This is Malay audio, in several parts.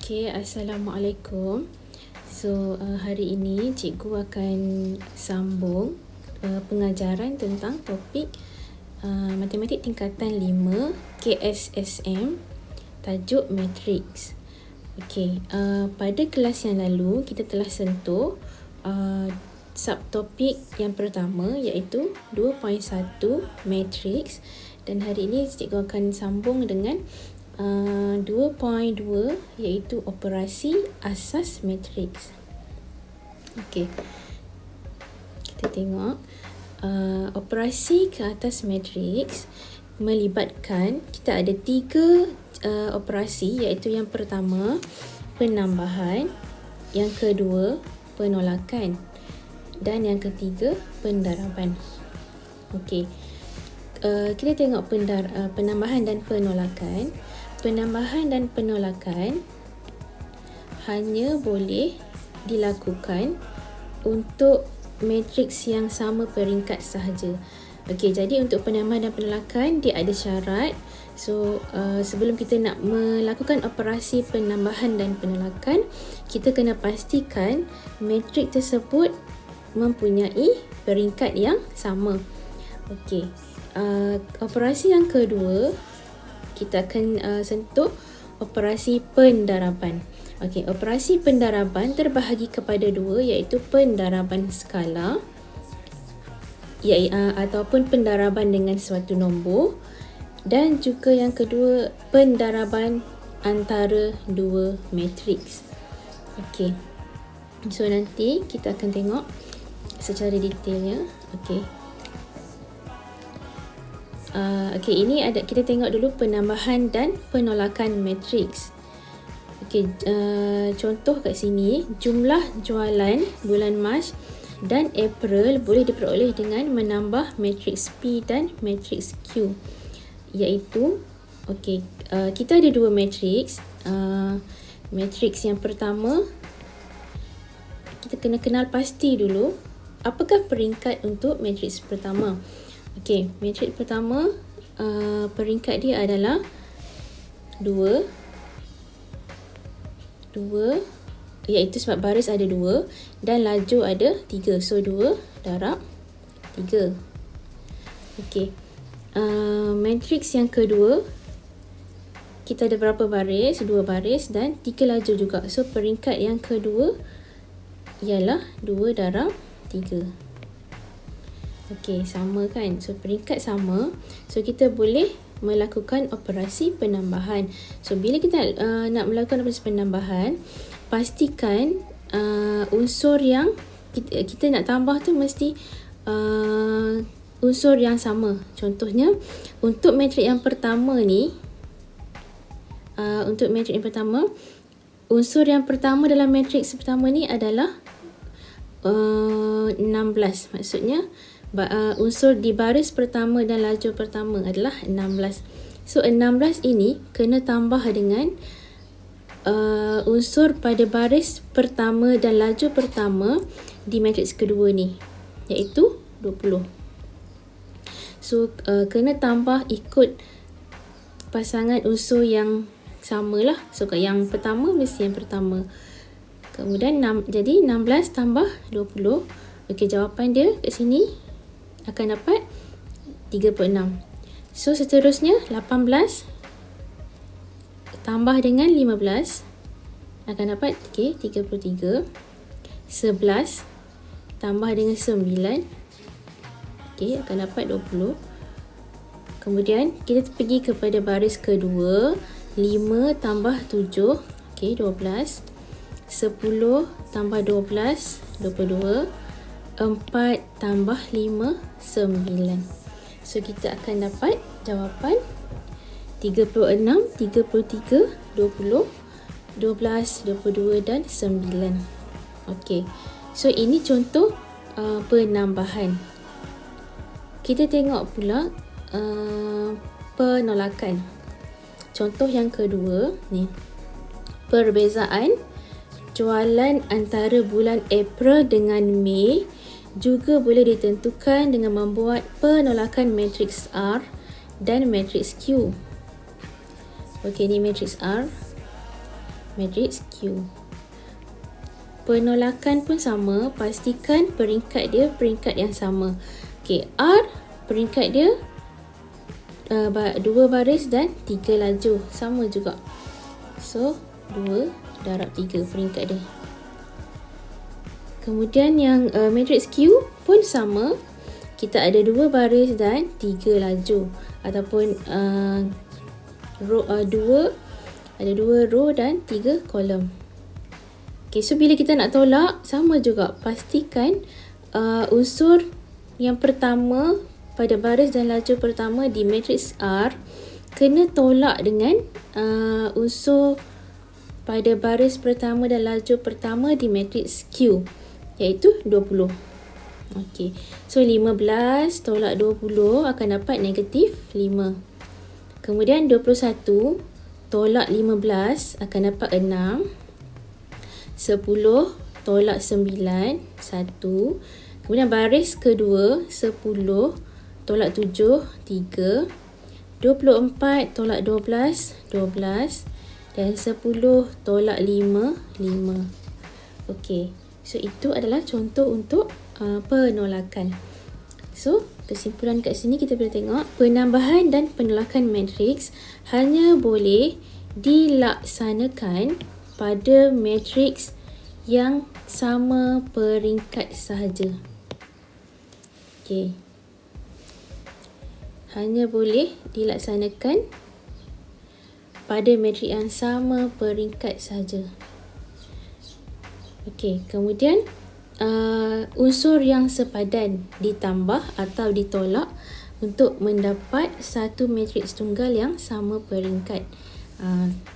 Okay, Assalamualaikum. Hari ini cikgu akan sambung pengajaran tentang topik Matematik Tingkatan 5 KSSM, tajuk Matrix. Okay, pada kelas yang lalu kita telah sentuh subtopik yang pertama iaitu 2.1 Matrix, dan hari ini cikgu akan sambung dengan 2.2 iaitu operasi asas matriks. Okey. Kita tengok operasi ke atas matriks melibatkan kita ada 3 operasi, iaitu yang pertama penambahan, yang kedua penolakan, dan yang ketiga pendaraban. Okey. Kita tengok penambahan dan penolakan. Penambahan dan penolakan hanya boleh dilakukan untuk matriks yang sama peringkat sahaja. Okey, jadi untuk penambahan dan penolakan dia ada syarat. Sebelum kita nak melakukan operasi penambahan dan penolakan, kita kena pastikan matriks tersebut mempunyai peringkat yang sama. Okey. Operasi yang kedua kita akan sentuh operasi pendaraban. Okey, operasi pendaraban terbahagi kepada dua, iaitu pendaraban skala ataupun pendaraban dengan suatu nombor, dan juga yang kedua pendaraban antara dua matriks. Okey. Nanti kita akan tengok secara detailnya. Okey. Ini kita tengok dulu penambahan dan penolakan matriks. Okey, contoh kat sini, jumlah jualan bulan Mac dan April boleh diperoleh dengan menambah matriks P dan matriks Q. Iaitu, kita ada dua matriks. Matriks yang pertama, kita kena kenal pasti dulu apakah peringkat untuk matriks pertama. Okey, matriks pertama peringkat dia adalah 2, iaitu sebab baris ada 2 dan laju ada 3. So 2 darab 3. Okey. Matriks yang kedua, kita ada berapa baris? 2 baris dan 3 laju juga. So peringkat yang kedua ialah 2 darab 3. Okey, sama kan? So peringkat sama. So kita boleh melakukan operasi penambahan. So bila kita nak melakukan operasi penambahan, pastikan unsur yang kita nak tambah tu mesti unsur yang sama. Contohnya untuk matrik yang pertama ni, unsur yang pertama dalam matriks pertama ni adalah 16. Maksudnya unsur di baris pertama dan laju pertama adalah 16. So 16 ini kena tambah dengan unsur pada baris pertama dan laju pertama di matriks kedua ni, iaitu 20. So kena tambah ikut pasangan unsur yang samalah. So yang pertama mesti yang pertama. Kemudian jadi 16 tambah 20. Okey, jawapan dia kat sini akan dapat 36. So seterusnya 18 tambah dengan 15 akan dapat 33. 11 tambah dengan 9 akan dapat 20. Kemudian kita pergi kepada baris kedua, 5 tambah 7 12. 10 tambah 12 22. 4 tambah 5 9. So kita akan dapat jawapan 36, 33, 20, 12, 22 dan 9. Okey. So ini contoh penambahan. Kita tengok pula penolakan. Contoh yang kedua ni. Perbezaan jualan antara bulan April dengan Mei juga boleh ditentukan dengan membuat penolakan matriks R dan matriks Q. Okey, ni matriks R. matriks Q. Penolakan pun sama, pastikan peringkat dia peringkat yang sama. Okey, R peringkat dia 2 baris dan 3 laju, sama juga. So 2 darab 3 peringkat dia. Kemudian yang matriks Q pun sama, kita ada 2 baris dan 3 laju, ataupun ada 2 row dan 3 kolom. Okay, so bila kita nak tolak, sama juga, pastikan unsur yang pertama pada baris dan laju pertama di matriks R kena tolak dengan unsur pada baris pertama dan laju pertama di matriks Q, iaitu 20. Okey, so 15 tolak 20 akan dapat negatif 5. Kemudian 21 tolak 15 akan dapat 6. 10 tolak 9, 1. Kemudian baris kedua, 10 tolak 7, 3. 24 tolak 12, 12. Dan 10 tolak 5, 5. Okey, so itu adalah contoh untuk penolakan. So, kesimpulan kat sini kita boleh tengok, penambahan dan penolakan matriks hanya boleh dilaksanakan pada matriks yang sama peringkat sahaja. Okey. Hanya boleh dilaksanakan pada matriks yang sama peringkat sahaja. Okey, kemudian unsur yang sepadan ditambah atau ditolak untuk mendapat satu matriks tunggal yang sama peringkat.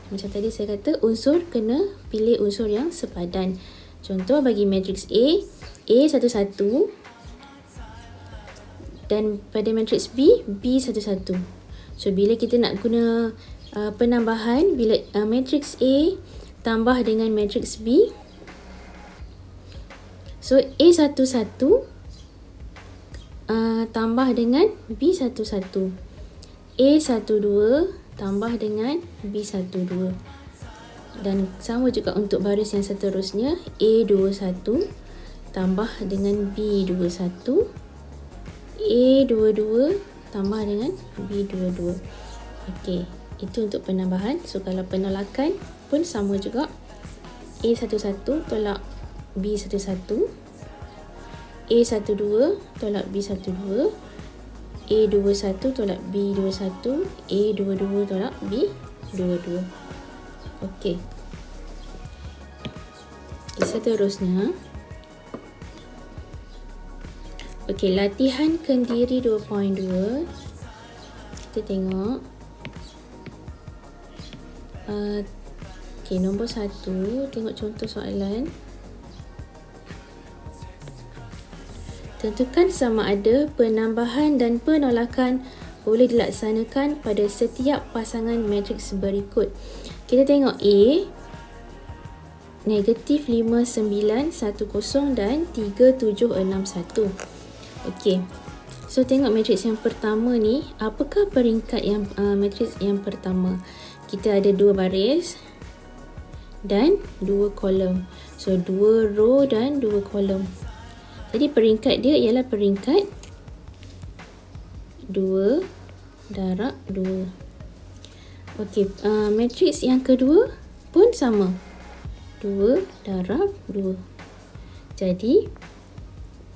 Macam tadi saya kata, unsur kena pilih unsur yang sepadan. Contoh bagi matriks A, A11, dan pada matriks B, B11. So bila kita nak guna penambahan, bila matriks A tambah dengan matriks B, so A11 tambah dengan B11, A12 tambah dengan B12, dan sama juga untuk baris yang seterusnya, A21 tambah dengan B21, A22 tambah dengan B22. Okey, itu untuk penambahan. So kalau penolakan pun sama juga, A11 tolak B11, A12 tolak B12, A21 tolak B21, A22 tolak B22. Okey. Seterusnya, okey, latihan kendiri 2.2. Kita tengok. Okey, nombor 1, tengok contoh soalan. Tentukan sama ada penambahan dan penolakan boleh dilaksanakan pada setiap pasangan matriks berikut. Kita tengok A, negatif 5, 9, 1, 0 dan 3, 7, 6, 1. Okey, so tengok matriks yang pertama ni, apakah peringkat yang matriks yang pertama? Kita ada 2 baris dan 2 kolom. So 2 row dan 2 kolom. Jadi peringkat dia ialah peringkat 2 darab 2. Okey, matriks yang kedua pun sama, 2 darab 2. Jadi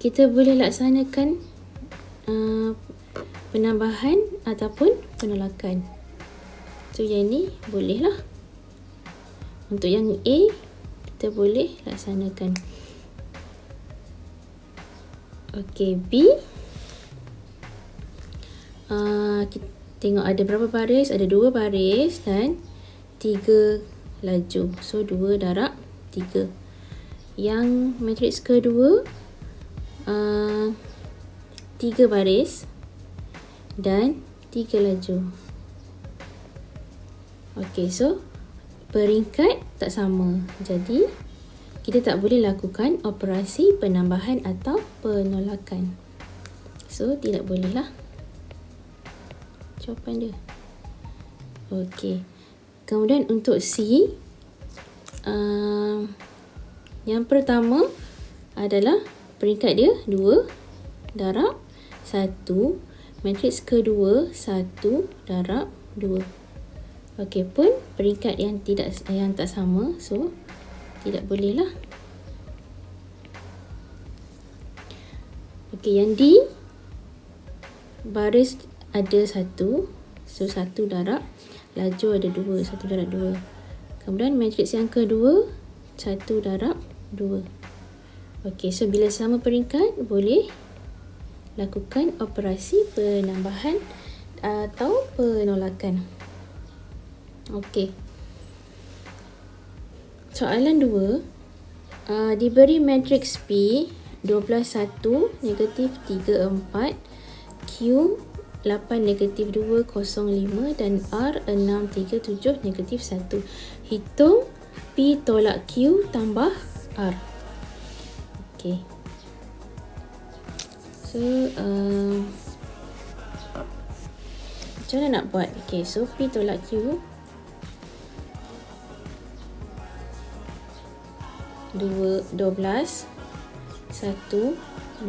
kita boleh laksanakan penambahan ataupun penolakan. So yang ni boleh lah. Untuk yang A, kita boleh laksanakan. Okey, B, kita tengok ada berapa baris? Ada 2 baris dan 3 laju. So 2 darab 3. Yang matriks kedua, 3 baris dan 3 laju. Okey, so peringkat tak sama. Jadi kita tak boleh lakukan operasi penambahan atau penolakan. So tidak boleh lah jawapan dia. Okey. Kemudian untuk C, Yang pertama adalah peringkat dia 2 darab 1. Matriks kedua 1 darab 2. Okey, pun peringkat yang tak sama, so tidak boleh lah. Okey, yang D baris ada 1, so 1 darab, laju ada 2, 1 darab 2. Kemudian matriks yang kedua 1 darab 2. Okey, so bila sama peringkat boleh lakukan operasi penambahan atau penolakan. Okey. Soalan 2. Diberi matriks P 12 1 negatif 3 4, Q 8 negatif 2 0 5 dan R 6 3 7 negatif 1. Hitung P tolak Q tambah R. Okey. So macam mana nak buat? Okey, so P tolak Q 12 1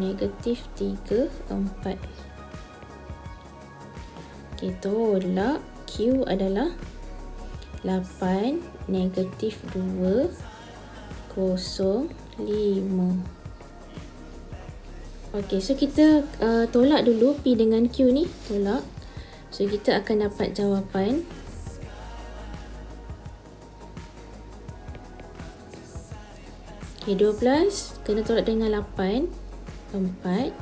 negatif 3 4. Okey, tolak Q adalah 8 negatif 2 0 5. Okey, so kita tolak dulu P dengan Q ni, tolak. So kita akan dapat jawapan okey, 12 kena tolak dengan 8 4.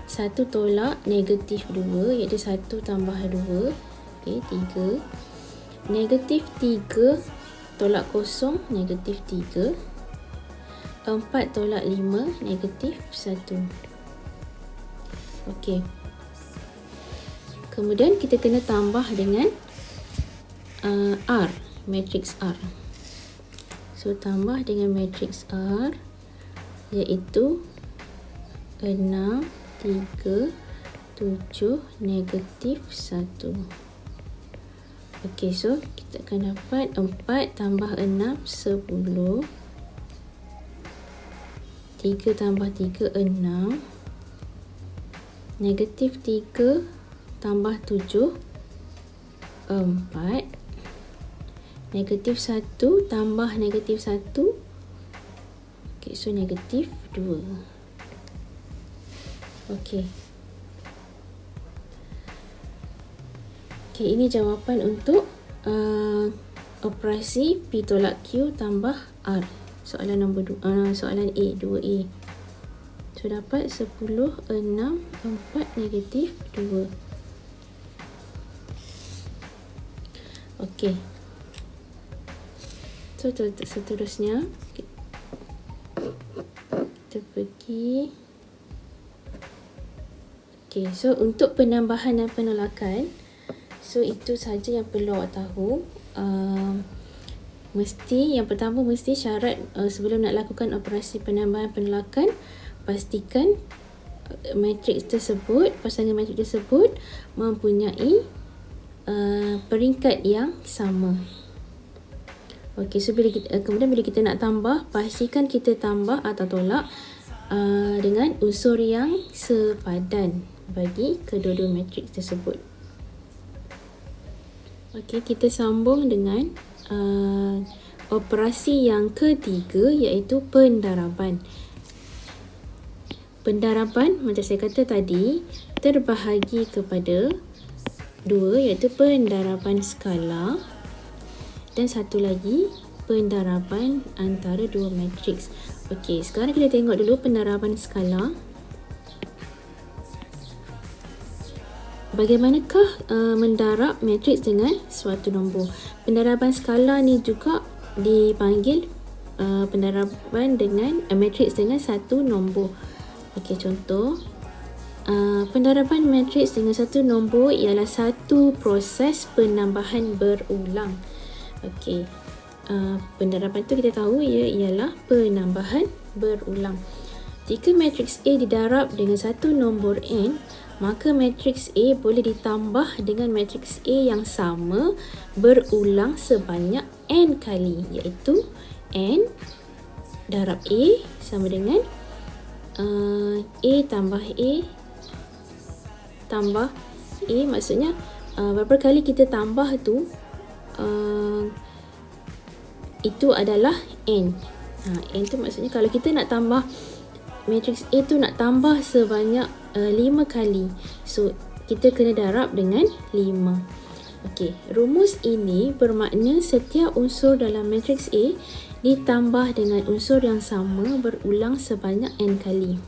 1 tolak negatif 2 iaitu 1 tambah 2. Okey, 3. Negatif 3 tolak 0 negatif 3. 4 tolak 5 negatif 1. Okey. Kemudian kita kena tambah dengan R, matriks R. So tambah dengan matriks R iaitu 6 3 7 negatif 1. Okey, so kita akan dapat 4 tambah 6 10. 3 tambah 3 6. Negatif 3 tambah 7 4. Negatif 1 tambah negatif 1. Okey, so negatif 2. Okey. Okey, ini jawapan untuk operasi P tolak Q tambah R. Soalan nombor 2, soalan A, 2A. So dapat 10 6 4 negatif 2. Okey. So seterusnya kita pergi. Okey, so untuk penambahan dan penolakan, so itu saja yang perlu awak tahu. Yang pertama mesti syarat sebelum nak lakukan operasi penambahan penolakan, pastikan matriks tersebut, pasangan matriks tersebut mempunyai peringkat yang sama. Okey, so kemudian bila kita nak tambah, pastikan kita tambah atau tolak dengan unsur yang sepadan bagi kedua-dua matriks tersebut. Okey, kita sambung dengan operasi yang ketiga iaitu pendaraban. Pendaraban macam saya kata tadi terbahagi kepada dua, iaitu pendaraban skala dan satu lagi pendaraban antara dua matriks. Okey, sekarang kita tengok dulu pendaraban skala. Bagaimanakah mendarab matriks dengan suatu nombor? Pendaraban skala ni juga dipanggil pendaraban dengan matriks dengan satu nombor. Okey, contoh pendaraban matriks dengan satu nombor ialah satu proses penambahan berulang. Okey, pendaraban tu kita tahu ialah penambahan berulang. Jika matriks A didarab dengan satu nombor n, maka matriks A boleh ditambah dengan matriks A yang sama berulang sebanyak n kali, iaitu n darab A sama dengan A tambah A tambah A, maksudnya berapa kali kita tambah tu itu adalah n. N tu maksudnya kalau kita nak tambah matriks A tu nak tambah sebanyak 5 kali. So kita kena darab dengan 5. Okey, rumus ini bermakna setiap unsur dalam matriks A ditambah dengan unsur yang sama berulang sebanyak n kali.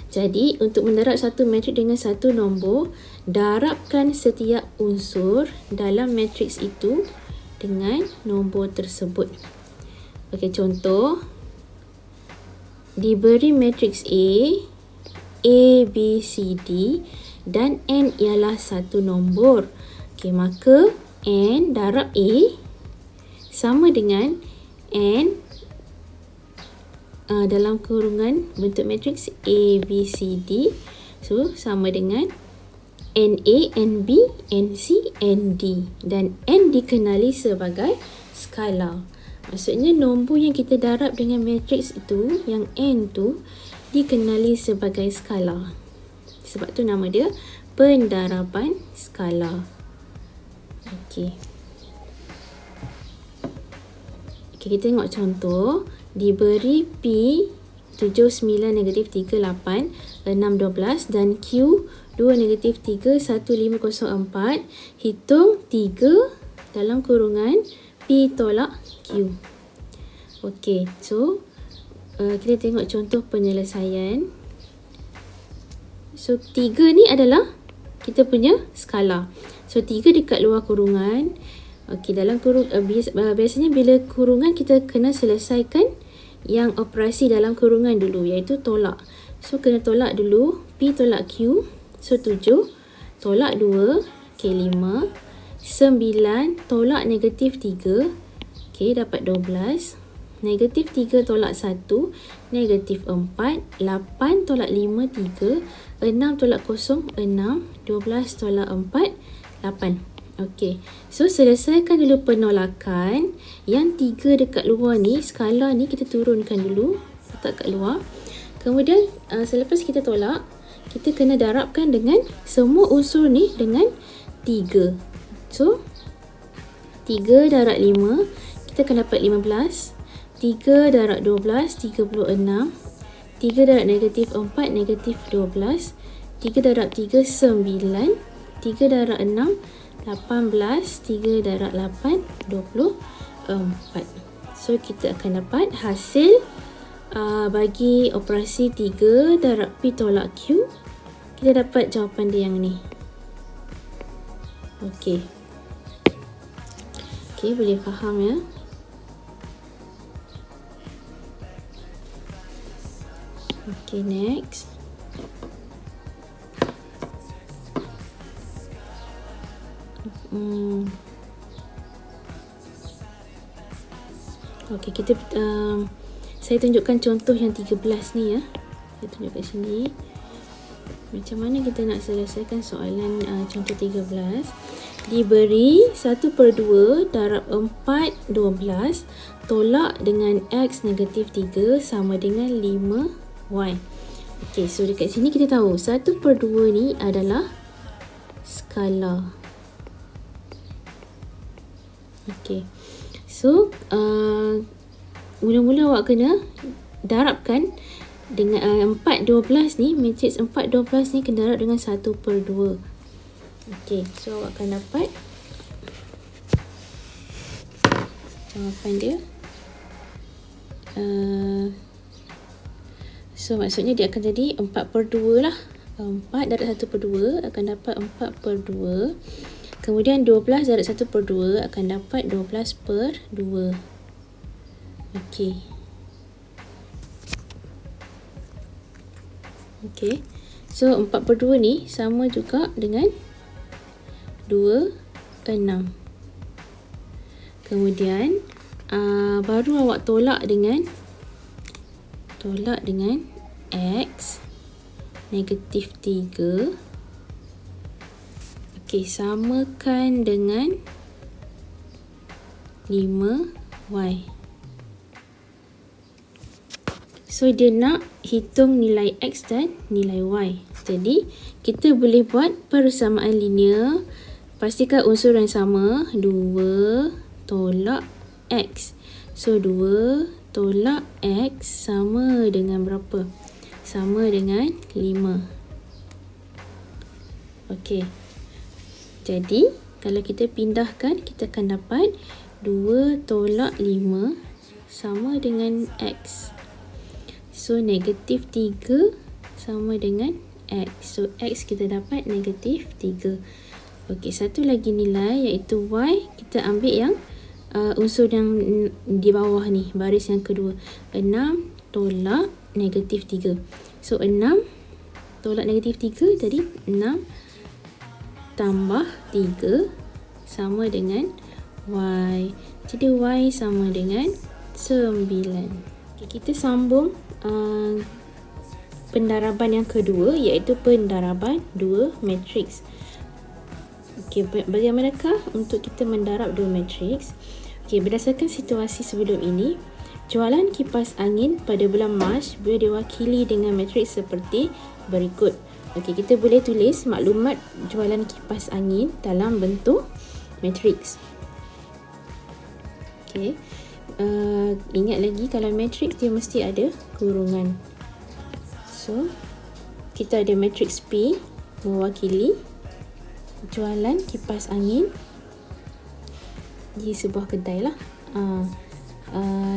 Jadi, untuk mendarab satu matriks dengan satu nombor, darabkan setiap unsur dalam matriks itu dengan nombor tersebut. Okey, contoh. Diberi matriks A, A, B, C, D dan n ialah satu nombor. Okey, maka n darab A sama dengan n dalam kurungan bentuk matriks A, B, C, D. So, sama dengan NA, NB, NC, ND. Dan n dikenali sebagai skala. Maksudnya nombor yang kita darab dengan matriks itu, yang n tu, dikenali sebagai skala. Sebab tu nama dia pendaraban skala. Okey. Okey, kita tengok contoh. Diberi P 7, 9, negatif 3, 8, 6, 12 dan Q 2, negatif 3, 1, 5, 0, 4. Hitung 3 dalam kurungan P tolak Q. Okey, so kita tengok contoh penyelesaian. So 3 ni adalah kita punya skala. So 3 dekat luar kurungan. Okey, dalam biasanya bila kurungan kita kena selesaikan yang operasi dalam kurungan dulu, iaitu tolak. So kena tolak dulu P tolak Q. So 7 tolak 2, okey 5. 9 tolak negatif 3, okey dapat 12. Negatif 3 tolak 1, negatif 4. 8 tolak 5, 3. 6 tolak 0, 6. 12 tolak 4, 8. Okey, so selesaikan dulu penolakan. Yang 3 dekat luar ni, skala ni kita turunkan dulu, letak kat luar. Kemudian selepas kita tolak, kita kena darabkan dengan semua unsur ni dengan 3. So 3 darab 5, kita akan dapat 15. 3 darab 12, 36. 3 darab negatif 4, negatif 12. 3 darab 3, 9. 3 darab 6, 18. 3 darab 8, 24. So kita akan dapat hasil bagi operasi 3 darab P tolak Q. Kita dapat jawapan dia yang ni. Okey. Okey, boleh faham ya? Okey, next. Okey, kita saya tunjukkan contoh yang 13 ni ya. Saya tunjuk kat sini. Macam mana kita nak selesaikan soalan contoh 13. Diberi 1/2 darab 4, 12. Tolak dengan X negatif 3 sama dengan 5Y. Okey, so dekat sini kita tahu 1/2 ni adalah skala. Okey. So, mula-mula awak kena darabkan dengan 4/12 ni, matriks 4/12 ni kena darab dengan 1/2. Okey, so awak akan dapat jawapan dia. So, maksudnya dia akan jadi 4/2 lah. 4 darab 1/2 akan dapat 4/2. Kemudian 12 darab 1/2 akan dapat 12/2. Okey. Okey. So 4/2 ni sama juga dengan 2/6. Kemudian baru awak tolak dengan X negatif 3. Okey, samakan dengan 5Y. So dia nak hitung nilai X dan nilai Y. Jadi kita boleh buat persamaan linear. Pastikan unsur yang sama, 2 tolak X. So 2 tolak X sama dengan berapa? Sama dengan 5. Okey. Jadi kalau kita pindahkan, kita akan dapat 2 tolak 5 sama dengan X. So negatif 3 sama dengan X. So X kita dapat negatif 3. Okey, satu lagi nilai iaitu Y. Kita ambil yang unsur yang di bawah ni, baris yang kedua. 6 tolak negatif 3. So 6 tolak negatif 3 jadi 6 tambah 3 sama dengan Y. Jadi Y sama dengan 9. Okay, kita sambung pendaraban yang kedua iaitu pendaraban dua matriks. Okey, bagaimanakah untuk kita mendarab dua matriks? Okey, berdasarkan situasi sebelum ini, jualan kipas angin pada bulan Mac boleh diwakili dengan matriks seperti berikut. Okey, kita boleh tulis maklumat jualan kipas angin dalam bentuk matriks. Okey, ingat lagi kalau matriks dia mesti ada kurungan. So, kita ada matriks P mewakili jualan kipas angin di sebuah kedai lah.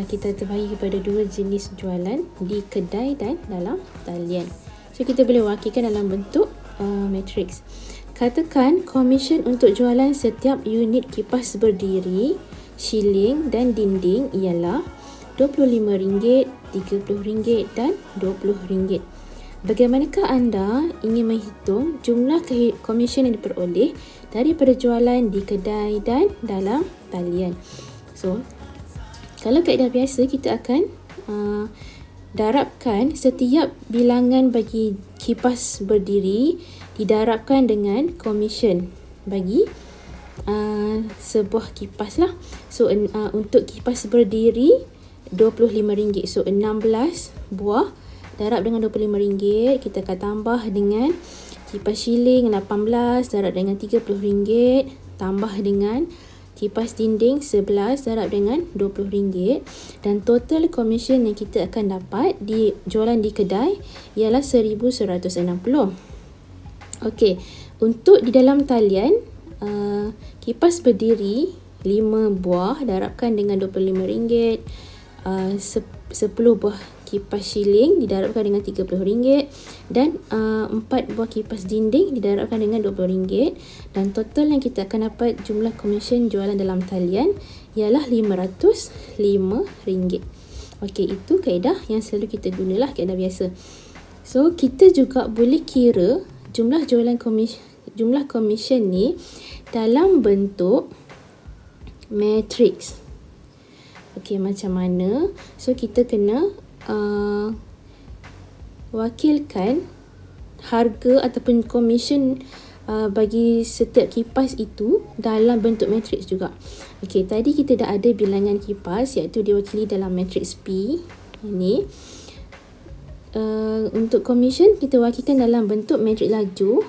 Kita terbahagi kepada dua jenis jualan di kedai dan dalam talian. So kita boleh wakilkan dalam bentuk matriks. Katakan komisen untuk jualan setiap unit kipas berdiri, shilling dan dinding ialah RM25, RM30 dan RM20. Bagaimanakah anda ingin menghitung jumlah komisen yang diperoleh daripada jualan di kedai dan dalam talian? So, kalau kaedah biasa kita akan darabkan setiap bilangan bagi kipas berdiri didarabkan dengan komisen bagi sebuah kipas lah. So, untuk kipas berdiri RM25. So, 16 buah darab dengan RM25, kita akan tambah dengan kipas shilling 18 darab dengan RM30, tambah dengan kipas dinding 11 darab dengan RM20, dan total komisen yang kita akan dapat di jualan di kedai ialah RM1,160. Okey, untuk di dalam talian kipas berdiri 5 buah darabkan dengan RM25, 10 buah kipas shilling didarabkan dengan RM30 dan 4 buah kipas dinding didarabkan dengan RM20, dan total yang kita akan dapat jumlah komisen jualan dalam talian ialah RM505. Okey, itu kaedah yang selalu kita gunalah, kaedah biasa. So kita juga boleh kira jumlah komisen ni dalam bentuk matriks. Okey, macam mana? So kita kena wakilkan harga ataupun komisen bagi setiap kipas itu dalam bentuk matriks juga. Okey, tadi kita dah ada bilangan kipas iaitu diwakili dalam matriks P ini. Untuk komisen kita wakilkan dalam bentuk matriks laju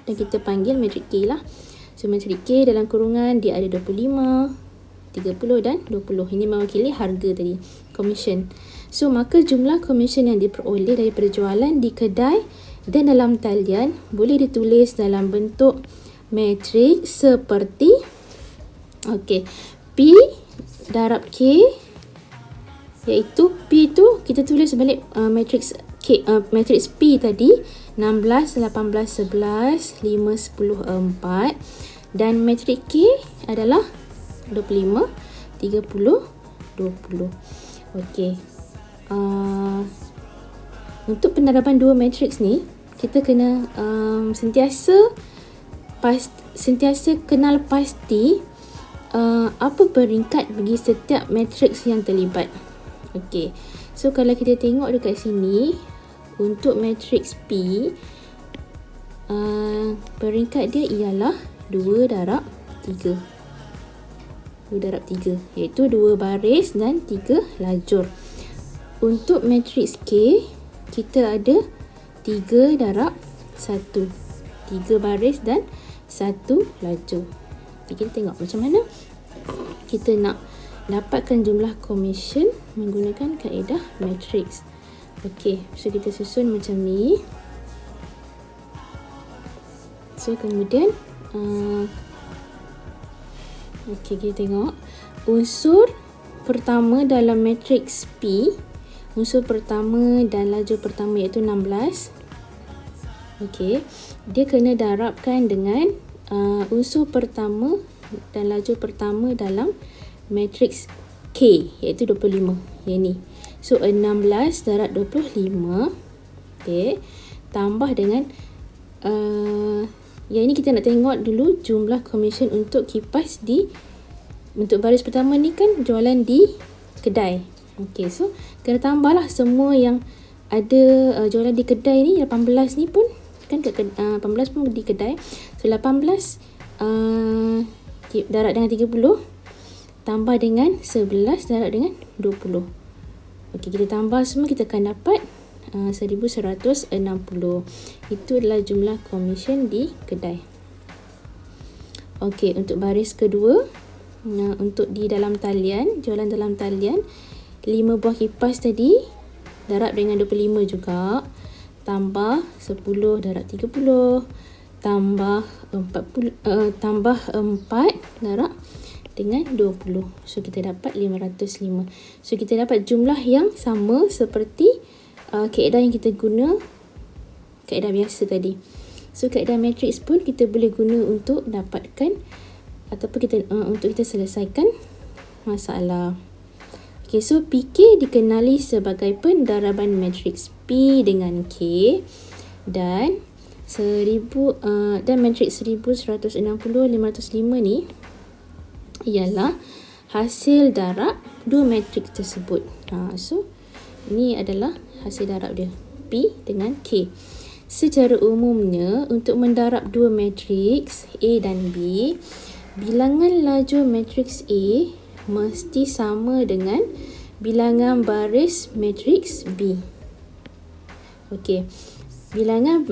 dan kita panggil matriks K lah. So matriks K dalam kurungan dia ada 25, 30 dan 20. Ini mewakili harga tadi, komisen. So maka jumlah komisen yang diperoleh daripada jualan di kedai dan dalam talian boleh ditulis dalam bentuk matriks seperti P darab K, iaitu P tu kita tulis balik matriks K, matriks P tadi 16, 18, 11, 5, 10, 4, dan matriks K adalah 25, 30, 20. Okey. Untuk pendaraban dua matriks ni, kita kena sentiasa kenal pasti apa peringkat bagi setiap matriks yang terlibat. Okey. So kalau kita tengok dekat sini, untuk matriks P peringkat dia ialah 2 darab 3. 2 darab 3, iaitu 2 baris dan 3 lajur. Untuk matriks K, kita ada 3 darab 1, 3 baris dan 1 lajur. Kita tengok macam mana kita nak dapatkan jumlah komisen menggunakan kaedah matriks. Okey, so kita susun macam ni. So kemudian okey, kita tengok unsur pertama dalam matriks P, unsur pertama dan lajur pertama iaitu 16. Okey, dia kena darabkan dengan unsur pertama dan lajur pertama dalam matriks K iaitu 25. Yang ni. So 16 darab 25. Okey, tambah dengan yang ini kita nak tengok dulu jumlah komisen untuk kipas untuk baris pertama ni kan jualan di kedai. Okey, so kena tambahlah semua yang ada jualan di kedai ni. 18 ni pun kan 18 pun di kedai. So 18 darab dengan 30 tambah dengan 11 darab dengan 20. Okey, kita tambah semua, kita akan dapat 1160. Itu adalah jumlah komisen di kedai. Okey, untuk baris kedua, untuk di dalam talian, jualan dalam talian, 5 buah kipas tadi darab dengan 25 juga, tambah 10 darab 30, tambah 4 darab dengan 20. So kita dapat 505. So kita dapat jumlah yang sama seperti kaedah yang kita guna, kaedah biasa tadi. So kaedah matriks pun kita boleh guna untuk dapatkan ataupun untuk kita selesaikan masalah. Okay, so PK dikenali sebagai pendaraban matriks P dengan K dan matriks 1160, 505 ni ialah hasil darab dua matriks tersebut. So ini adalah hasil darab dia, P dengan K. Secara umumnya untuk mendarab dua matriks A dan B, bilangan lajur matriks A mesti sama dengan bilangan baris matriks B. Okey. Bilangan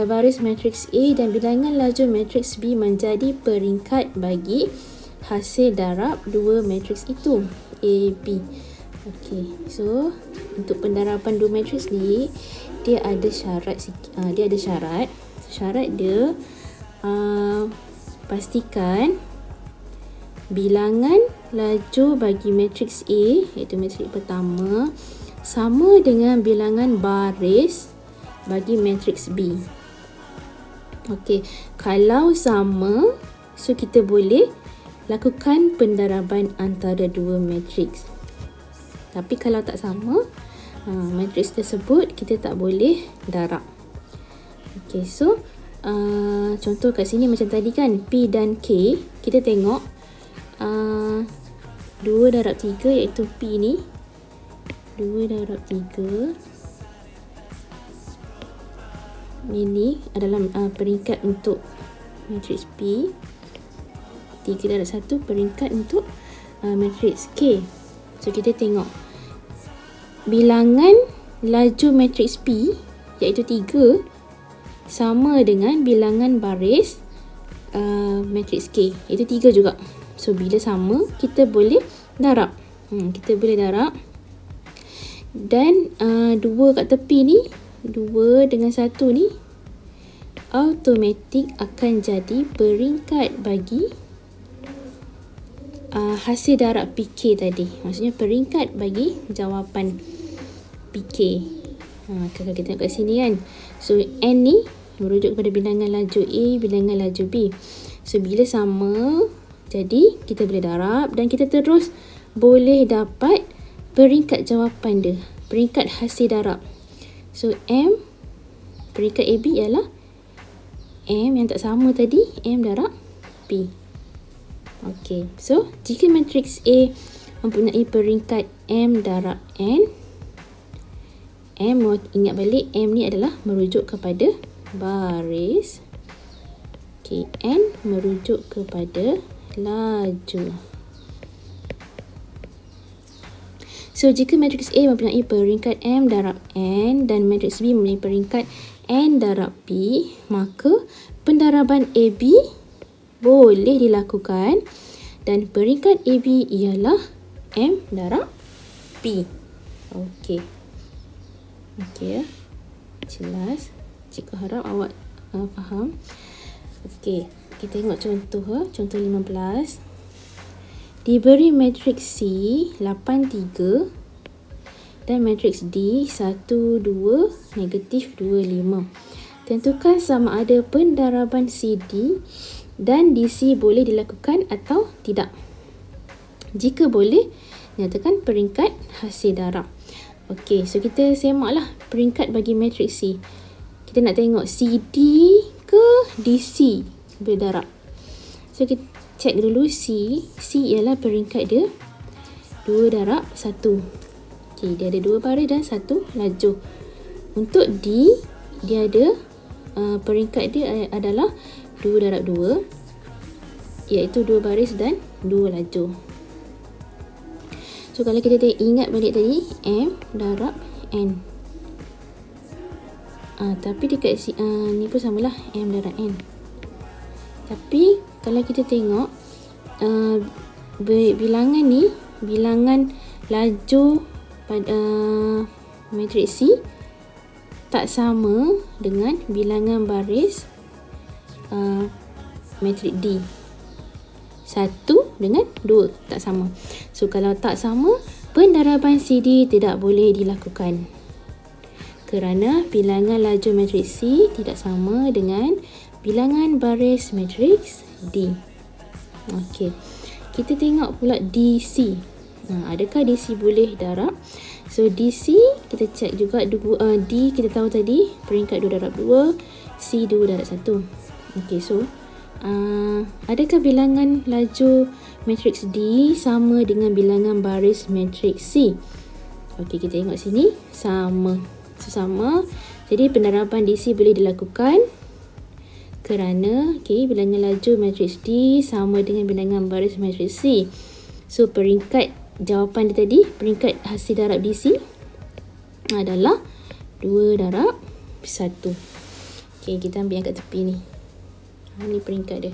baris matriks A dan bilangan lajur matriks B menjadi peringkat bagi hasil darab dua matriks itu, A, B. Okey. So, untuk pendaraban dua matriks ni dia ada syarat Syarat dia pastikan bilangan lajur bagi matriks A iaitu matriks pertama sama dengan bilangan baris bagi matriks B. Okey, kalau sama, so kita boleh lakukan pendaraban antara dua matriks. Tapi kalau tak sama, matriks tersebut kita tak boleh darab. Okey, so contoh kat sini macam tadi kan, P dan K, kita tengok 2 darab 3 iaitu P ni 2 darab 3 ini adalah peringkat untuk matriks P, 3 darab 1 peringkat untuk matriks K. So kita tengok bilangan lajur matriks P iaitu 3 sama dengan bilangan baris matriks K iaitu 3 juga. So bila sama, kita boleh darab. Kita boleh darab. Dan 2 kat tepi ni, 2 dengan 1 ni automatik akan jadi peringkat bagi hasil darab PK tadi. Maksudnya peringkat bagi jawapan PK. Kalau kita tengok kat sini kan. So N ni merujuk kepada bilangan lajur A, bilangan lajur B. So bila sama, jadi kita boleh darab dan kita terus boleh dapat peringkat jawapan dia, peringkat hasil darab. So M, peringkat AB ialah M yang tak sama tadi, M darab P. Okey, so jika matriks A mempunyai peringkat M darab N, M, ingat balik M ni adalah merujuk kepada baris. Okey, N merujuk kepada lajur. So, jika matriks A mempunyai peringkat M darab N dan matriks B mempunyai peringkat N darab B, maka pendaraban AB boleh dilakukan dan peringkat AB ialah M darab P. Okey. Okey ya. Jelas. Cikgu harap awak faham. Okey, kita tengok contoh. Contoh 15. Diberi matriks C 8, 3 dan matriks D 1, 2, negatif 2, 5. Tentukan sama ada pendaraban CD dan DC boleh dilakukan atau tidak. Jika boleh, nyatakan peringkat hasil darab. Okey, so kita semaklah peringkat bagi matriks C. Kita nak tengok CD ke DC berdarab. So kita cek dulu C. C ialah peringkat dia 2 darab 1. Okey, dia ada 2 baris dan 1 lajur. Untuk D, dia ada peringkat dia adalah 2 darab 2, iaitu 2 baris dan 2 lajur. So kalau kita ingat balik tadi, M darab N. Tapi dekat ni pun samalah, M darab N. Tapi kalau kita tengok bilangan ni, bilangan lajur pada matriks C tak sama dengan bilangan baris matriks D. 1 dengan 2 tak sama. So kalau tak sama, pendaraban CD tidak boleh dilakukan kerana bilangan lajur matriks C tidak sama dengan bilangan baris matriks D. Okey. Kita tengok pula DC. Adakah DC boleh darab? So DC kita cek juga D kita tahu tadi peringkat 2 darab 2, C 2 darab 1. Okey, so adakah bilangan lajur matriks D sama dengan bilangan baris matriks C? Okey, kita tengok sini sama. So, sama. Jadi pendaraban DC boleh dilakukan kerana bilangan lajur matriks D sama dengan bilangan baris matriks C. So peringkat jawapan dia tadi, peringkat hasil darab DC adalah 2 darab 1. Okey, kita ambil yang kat tepi ni. Ni peringkat dia.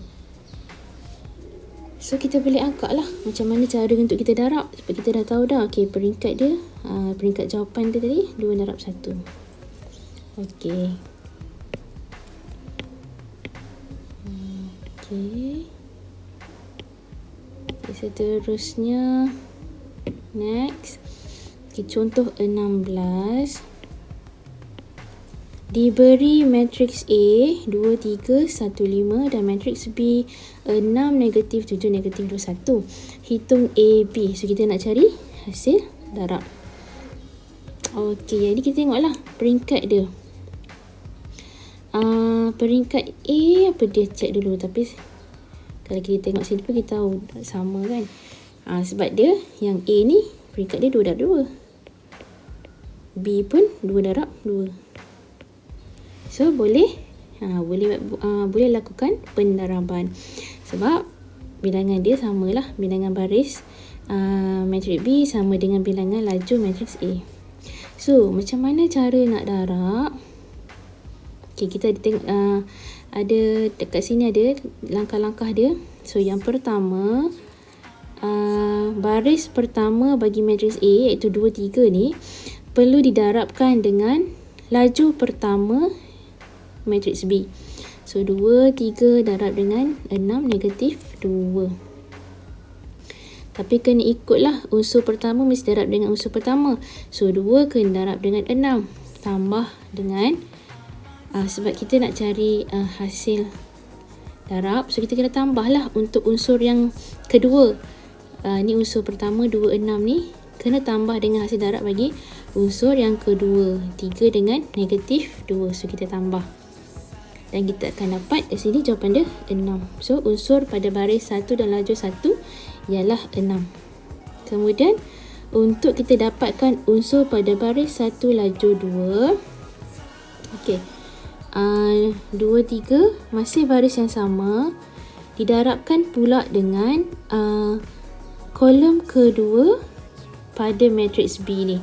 So kita boleh angkat lah macam mana cara untuk kita darab. Sebab kita dah tahu dah. Okey, peringkat dia, peringkat jawapan dia tadi 2 darab 1. Okey. Okey. Seterusnya next. Okey, contoh 16. Diberi matriks A 2, 3, 1, 5 dan matriks B 6, negatif 7, negatif 21. Hitung AB. So kita nak cari hasil darab. Okey, jadi kita tengoklah peringkat dia. Peringkat A apa dia, cek dulu. Tapi kalau kita tengok sini pun kita tahu sama kan. Sebab dia yang A ni peringkat dia 2 darab 2. B pun 2 darab 2. So boleh lakukan pendaraban sebab bilangan dia samalah, bilangan baris matriks B sama dengan bilangan lajur matriks A. So macam mana cara nak darab? Okey, kita tengok ada dekat sini ada langkah-langkah dia. So yang pertama, baris pertama bagi matriks A iaitu 2, 3 ni perlu didarabkan dengan lajur pertama matriks B. So 2, 3 darab dengan 6, negatif 2. Tapi kena ikutlah, unsur pertama mesti darab dengan unsur pertama. So 2 kena darab dengan 6 tambah dengan sebab kita nak cari hasil darab, so kita kena tambahlah untuk unsur yang kedua. Ni unsur pertama 2, 6 ni kena tambah dengan hasil darab bagi unsur yang kedua, 3 dengan negatif 2. So kita tambah dan kita akan dapat di sini jawapan dia 6. So unsur pada baris 1 dan lajur 1 ialah 6. Kemudian untuk kita dapatkan unsur pada baris 1 lajur 2, okey, 2, 3 masih baris yang sama, didarabkan pula dengan kolom kedua pada matriks B ni,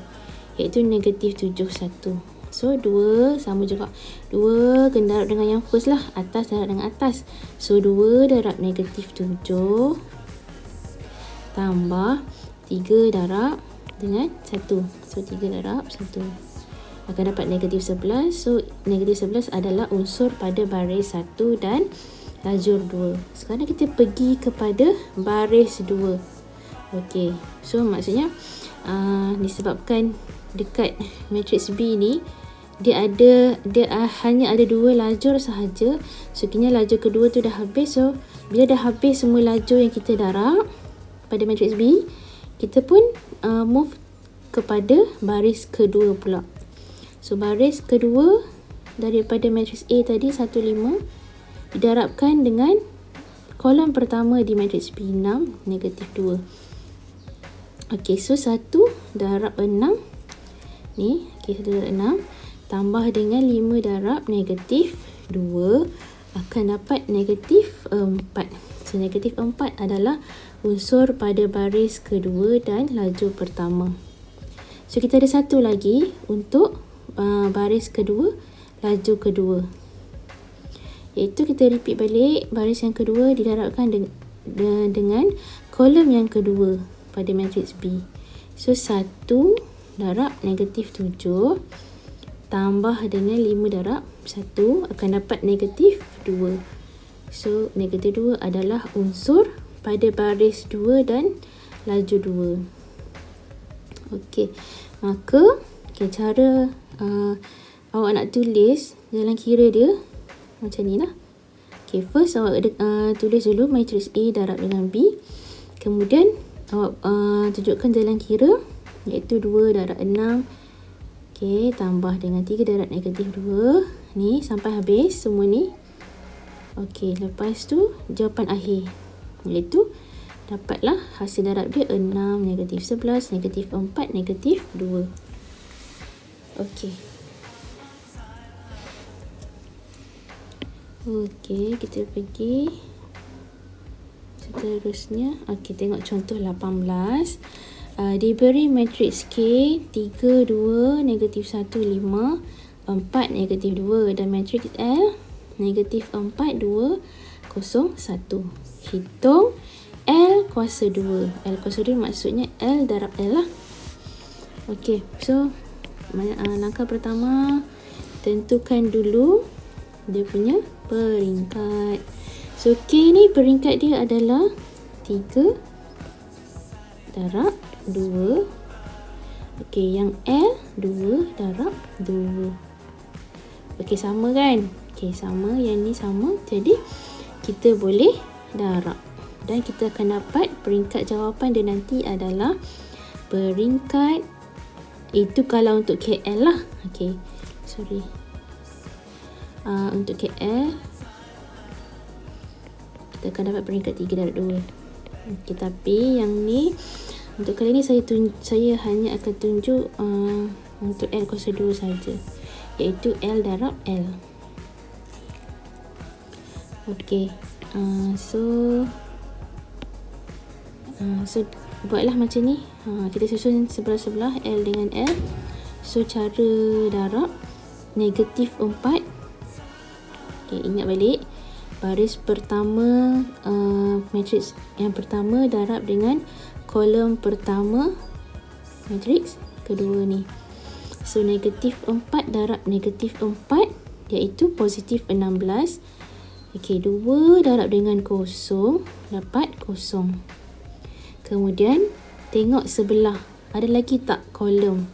iaitu negatif 7, 1. So 2 sama juga, 2 kena darab dengan yang first lah, atas darab dengan atas. So 2 darab negatif 7 tambah 3 darab dengan 1. So 3 darab 1 akan dapat negatif 11. So negatif 11 adalah unsur pada baris 1 dan lajur 2. Sekarang kita pergi kepada baris 2. Okey, so maksudnya disebabkan dekat matriks B ni dia hanya ada 2 lajur sahaja. So kini lajur kedua tu dah habis. So bila dah habis semua lajur yang kita darab pada matriks B, kita pun move kepada baris kedua pula. So baris kedua daripada matriks A tadi 1, 5 didarabkan dengan kolom pertama di matriks B, 6, negatif 2. Okey, so 1 darab 6 ni, okey, 1 darab 6 tambah dengan 5 darab negatif 2 akan dapat negatif 4. So negatif 4 adalah unsur pada baris kedua dan lajur pertama. So kita ada satu lagi untuk baris kedua, lajur kedua, iaitu kita repeat balik baris yang kedua didarabkan dengan kolom yang kedua pada matriks B. So 1 darab negatif 7 tambah dengan 5 darab 1 akan dapat negatif 2. So negatif 2 adalah unsur pada baris 2 dan lajur 2. Okey, maka cara awak nak tulis jalan kira dia macam ni lah. Okay, first awak tulis dulu matriks A darab dengan B. Kemudian awak tunjukkan jalan kira, iaitu 2 darab 6. Okay, tambah dengan 3 darab negatif 2. Ni sampai habis semua ni. Okay, lepas tu jawapan akhir, iaitu dapatlah hasil darab dia 6, negatif 11, negatif 4, negatif 2. Okay. Okey, kita pergi seterusnya. Okey, tengok contoh 18. Diberi matriks K 3, 2, negatif 1, 5, 4, negatif 2 dan matriks L negatif 4, 2, 0, 1. Hitung L kuasa 2. L kuasa 2 maksudnya L darab L lah. Okey, so langkah pertama, tentukan dulu dia punya peringkat. So K ni peringkat dia adalah 3 darab 2. Okey, yang L 2 darab 2. Okey, sama kan? Okey, sama, yang ni sama. Jadi kita boleh darab dan kita akan dapat peringkat jawapan dia nanti adalah peringkat itu kalau untuk KL lah. Okey, sorry. Untuk KL kita akan dapat peringkat 3 darab 2. Okay, tapi yang ni untuk kali ni saya hanya akan tunjuk untuk L kuasa 2 saja, iaitu L darab L. Okey, so buatlah macam ni. Kita susun sebelah-sebelah L dengan L. So cara darab negatif 4. Okay, ingat balik baris pertama, matriks yang pertama darab dengan kolom pertama matriks kedua ni. So negatif 4 darab negatif 4 iaitu positif 16. Okey, 2 darab dengan kosong dapat kosong. Kemudian tengok sebelah, ada lagi tak kolom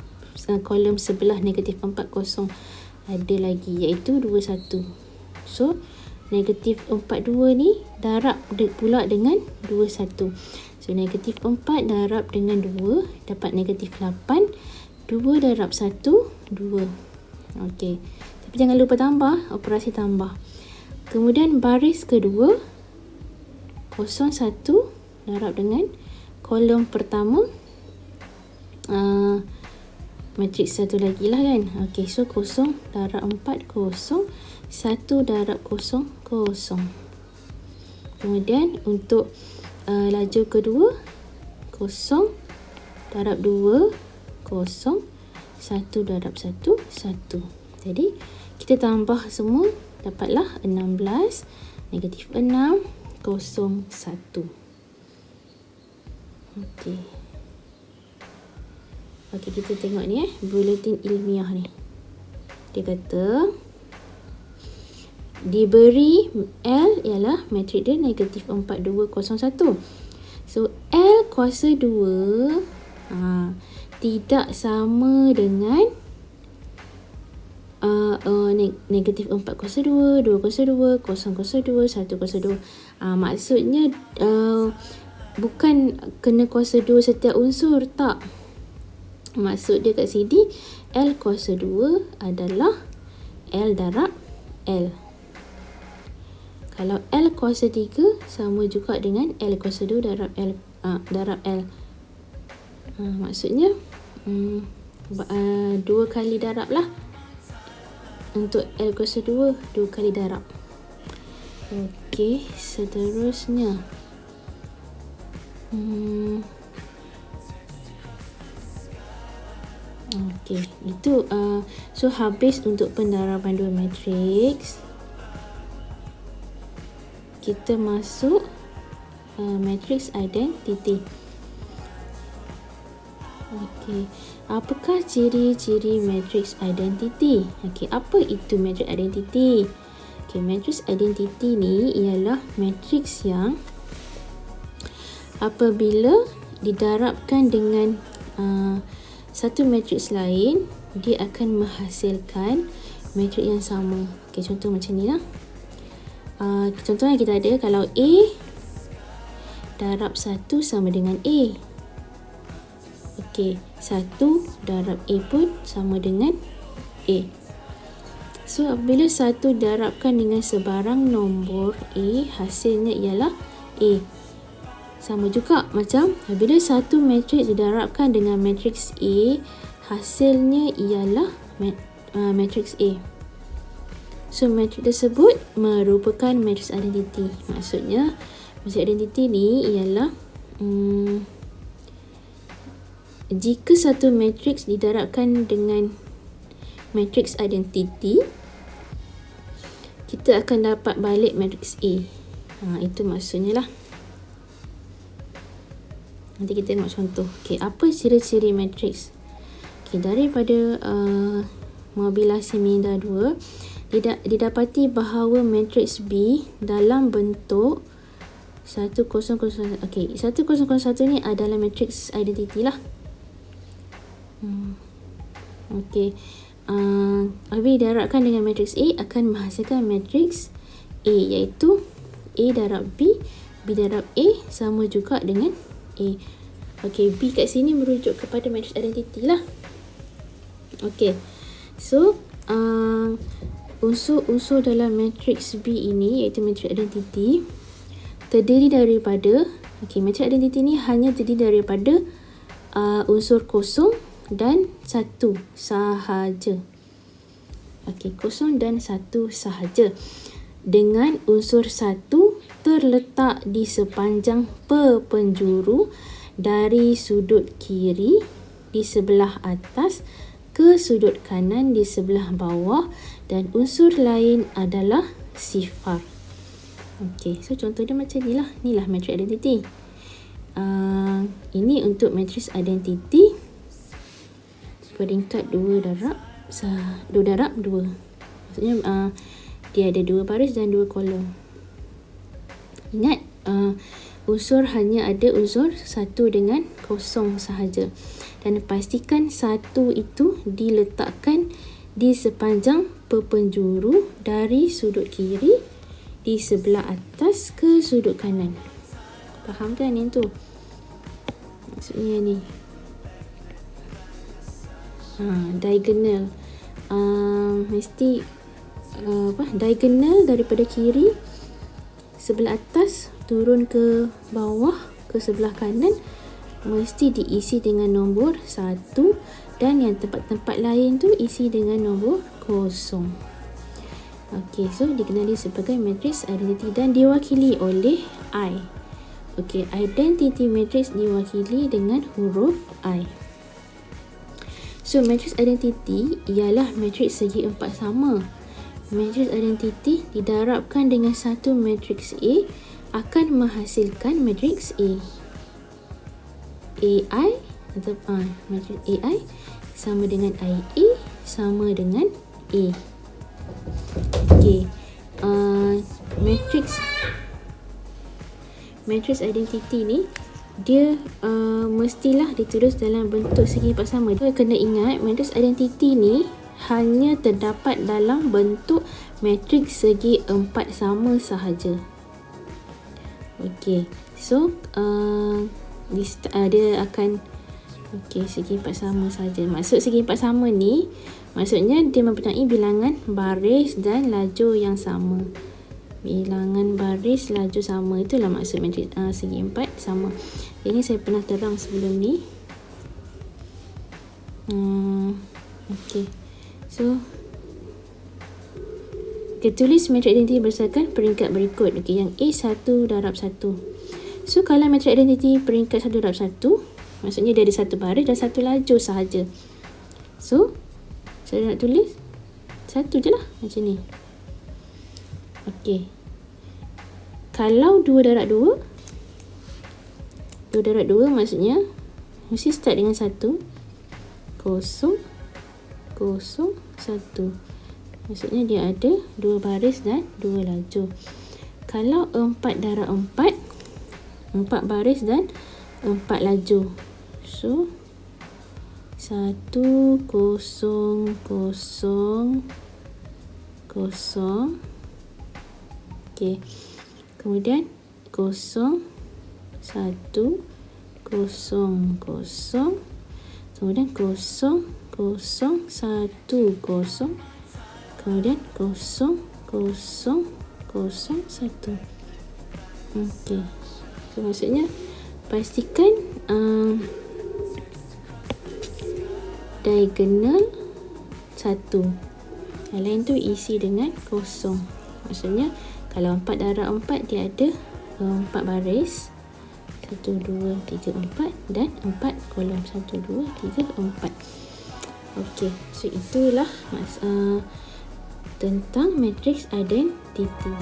sebelah negatif 4, kosong? Ada lagi, iaitu 21. So negatif 42 ni darab pula dengan 21. So negatif 4 darab dengan 2 dapat negatif 8. 2 darab 1, 2. Okey, tapi jangan lupa tambah, operasi tambah. Kemudian baris kedua 01 darab dengan kolom pertama matriks satu lagi lah kan. Okey, so 0 darab 4, 0. 1 darab 0, 0. Kemudian untuk lajur kedua 0 darab 2, kosong. 1 darab 1, 1. Jadi, kita tambah semua, dapatlah 16, negatif 6, kosong 1. Okey. Okey, kita tengok ni buletin ilmiah ni. Dia kata diberi L ialah matrik dia negatif 4, 2, 0, 1. So, L kuasa 2 tidak sama dengan negatif 4 kuasa 2, 2 kuasa 2, 0 kuasa 2, 1 kuasa 2. Maksudnya bukan kena kuasa 2 setiap unsur, tak. Maksud dia kat sini L kuasa 2 adalah L darab L. Kalau L kuasa 3 sama juga dengan L kuasa 2 darab L darab L. Maksudnya 2 kali darab lah. Untuk L kuasa 2 kali darab. Okey, seterusnya. Okey, itu so habis untuk pendaraban dua matriks. Kita masuk matriks identiti. Okey, apakah ciri-ciri matriks identiti? Okey, apa itu matriks identiti? Okey, matriks identiti ni ialah matriks yang apabila didarabkan dengan satu matriks lain, dia akan menghasilkan matriks yang sama. Okey, contoh macam ni lah. Contohnya kita ada kalau A darab 1 sama dengan A. Okey, 1 darab A pun sama dengan A. So, apabila 1 darabkan dengan sebarang nombor A, hasilnya ialah A. Sama juga macam apabila satu matriks didarabkan dengan matriks A, hasilnya ialah matriks A. So, matriks tersebut merupakan matriks identiti. Maksudnya, matriks identiti ni ialah jika satu matriks didarabkan dengan matriks identiti, kita akan dapat balik matriks A. Itu maksudnya lah. Nanti kita tengok contoh. Okey, apa ciri-ciri matriks? Okey, daripada mobilasi minda 2, didapati bahawa matriks B dalam bentuk 1001. Okey, 1001 ni adalah matriks identiti lah. Okey. Apabila didarabkan dengan matriks A akan menghasilkan matriks A, iaitu A darab B, B darab A sama juga dengan A. Okey, B kat sini merujuk kepada matriks identiti lah. Okey. So, unsur-unsur dalam matriks B ini iaitu matriks identiti terdiri daripada matriks identiti ni hanya terdiri daripada unsur kosong dan 1 sahaja. Okey, kosong dan 1 sahaja. Dengan unsur 1 terletak di sepanjang perpenjuru dari sudut kiri di sebelah atas ke sudut kanan di sebelah bawah, dan unsur lain adalah sifar. Okey, so contoh dia macam ni lah. Inilah matriks identiti. Ini untuk matriks identiti peringkat 2 darab 2. Maksudnya dia ada 2 baris dan 2 kolom. Ingat, unsur hanya ada unsur 1 dengan kosong sahaja. Dan pastikan 1 itu diletakkan di sepanjang perpenjuru dari sudut kiri di sebelah atas ke sudut kanan. Faham kan yang tu? Maksudnya ni. Diagonal. Mesti diagonal daripada kiri sebelah atas turun ke bawah ke sebelah kanan mesti diisi dengan nombor 1, dan yang tempat-tempat lain tu isi dengan nombor 0. Okey, so dikenali sebagai matriks identiti dan diwakili oleh I. Okey, identity matrix diwakili dengan huruf I. So, matrix identity ialah matrix segi empat sama. Matrix identity didarabkan dengan satu matrix A akan menghasilkan matrix A. AI atau matrix AI sama dengan IA sama dengan A. Okey. Matrix identity ni dia mestilah ditulis dalam bentuk segi empat sama. Kita kena ingat matrix identity ni hanya terdapat dalam bentuk matrix segi empat sama sahaja. Okey. So dia akan segi empat sama saja. Maksud segi empat sama ni maksudnya dia mempunyai bilangan baris dan laju yang sama. Bilangan baris laju sama, itulah maksud matrix segi empat sama. Ini saya pernah terang sebelum ni. Okey. So kita tulis matrix identity berdasarkan peringkat berikut. Okey, yang A 1 darab 1. So kalau matrix identity peringkat 1 darab 1, maksudnya dia ada satu baris dan satu laju sahaja. So saya nak tulis satu je lah macam ni. Okey. Kalau 2 darab 2, 2 darab 2 maksudnya mesti start dengan 1, 0, 0, 1. Maksudnya dia ada 2 baris dan 2 laju. Kalau 4 darab 4, 4 baris dan 4 laju. So 1, 0, 0, 0. Okey. Kemudian 0, 1, 0, 0. Kemudian 0, 0, 1, 0. Kemudian 0, 0, 0, 1. Okey. So maksudnya pastikan diagonal 1. Yang lain tu isi dengan kosong. Maksudnya kalau 4 darab 4 dia ada 4 baris. 1, 2, 3, 4 dan 4 kolom. 1, 2, 3, 4. Okey. So itulah tentang matrix identity.